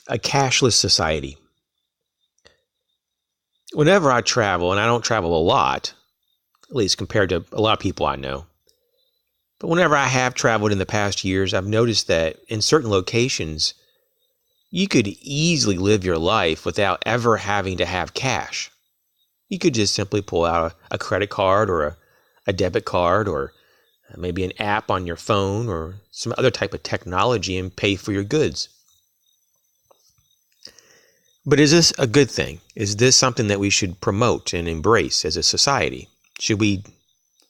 a cashless society. Whenever I travel, and I don't travel a lot, at least compared to a lot of people I know, but whenever I have traveled in the past years, I've noticed that in certain locations, you could easily live your life without ever having to have cash. You could just simply pull out a credit card or a debit card or maybe an app on your phone or some other type of technology and pay for your goods. But is this a good thing? Is this something that we should promote and embrace as a society? Should we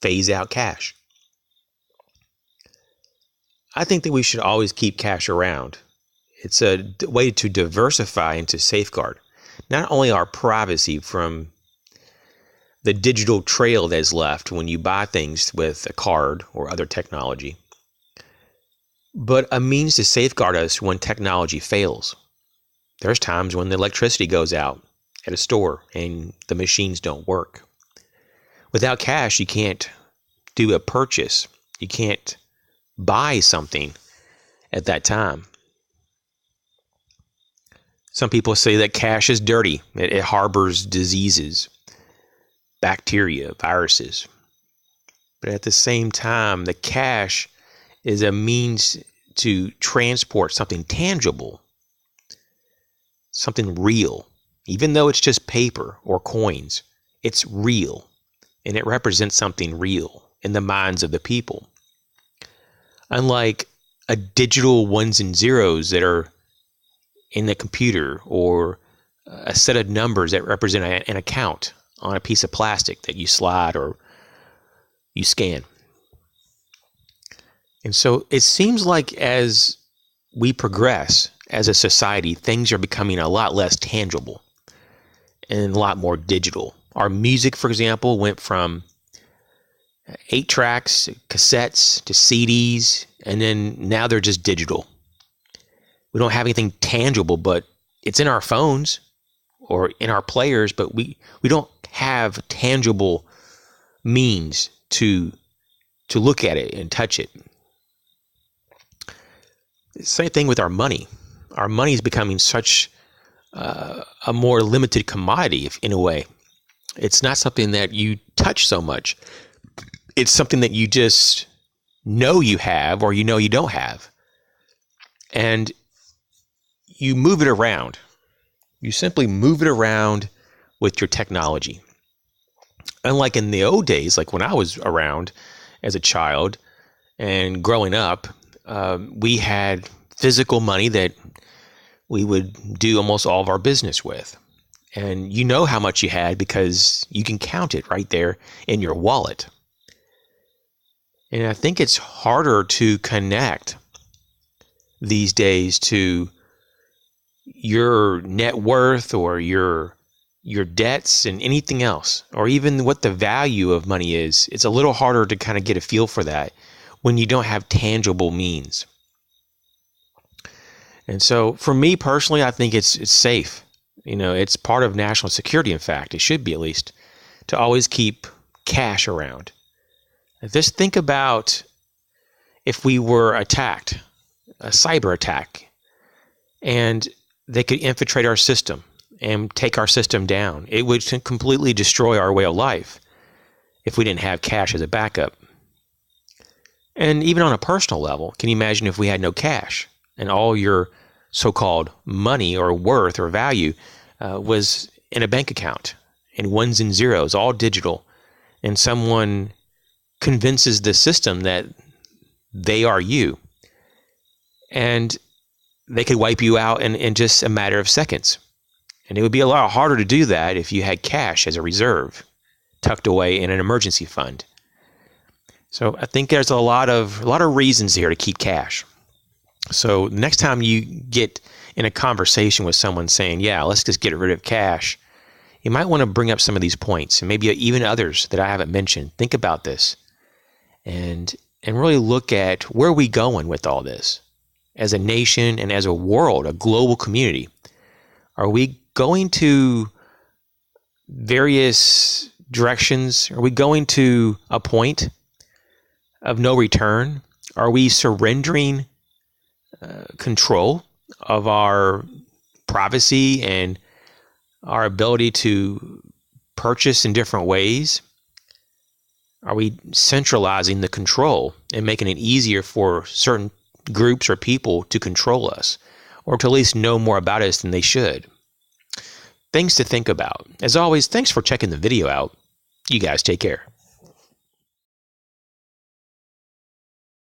phase out cash? I think that we should always keep cash around. It's a way to diversify and to safeguard not only our privacy from the digital trail that is left when you buy things with a card or other technology, but a means to safeguard us when technology fails. There's times when the electricity goes out at a store and the machines don't work. Without cash, you can't do a purchase. You can't buy something at that time. Some people say that cash is dirty. It harbors diseases, bacteria, viruses. But at the same time, the cash is a means to transport something tangible, something real. Even though it's just paper or coins, it's real, and it represents something real in the minds of the people. Unlike a digital ones and zeros that are in the computer or a set of numbers that represent an account on a piece of plastic that you slide or you scan. And so it seems like as we progress as a society, things are becoming a lot less tangible and a lot more digital. Our music, for example, went from 8 tracks, cassettes to CDs, and then now they're just digital. We don't have anything tangible, but it's in our phones or in our players, but we don't have tangible means to look at it and touch it. Same thing with our money. Our money is becoming such a more limited commodity, in a way. It's not something that you touch so much. It's something that you just know you have or you know you don't have. And you move it around. You simply move it around with your technology. Unlike in the old days, like when I was around as a child and growing up, we had physical money that we would do almost all of our business with. And you know how much you had because you can count it right there in your wallet. And I think it's harder to connect these days to your net worth or your debts and anything else, or even what the value of money is. It's a little harder to kind of get a feel for that when you don't have tangible means. And so for me personally, I think it's safe. You know, it's part of national security. In fact, it should be, at least, to always keep cash around. Just think about if we were attacked, a cyber attack, and they could infiltrate our system and take our system down. It would completely destroy our way of life if we didn't have cash as a backup. And even on a personal level, can you imagine if we had no cash and all your so-called money or worth or value was in a bank account in ones and zeros, all digital, and someone convinces the system that they are you, and they could wipe you out in just a matter of seconds. And it would be a lot harder to do that if you had cash as a reserve tucked away in an emergency fund. So I think there's a lot of reasons here to keep cash. So next time you get in a conversation with someone saying, yeah, let's just get rid of cash, you might want to bring up some of these points, and maybe even others that I haven't mentioned. Think about this and really look at where are we going with all this as a nation and as a world, a global community. Are we going to various directions? Are we going to a point of no return? Are we surrendering control of our privacy and our ability to purchase in different ways? Are we centralizing the control and making it easier for certain groups or people to control us, or to at least know more about us than they should? Things to think about. As always, thanks for checking the video out. You guys take care.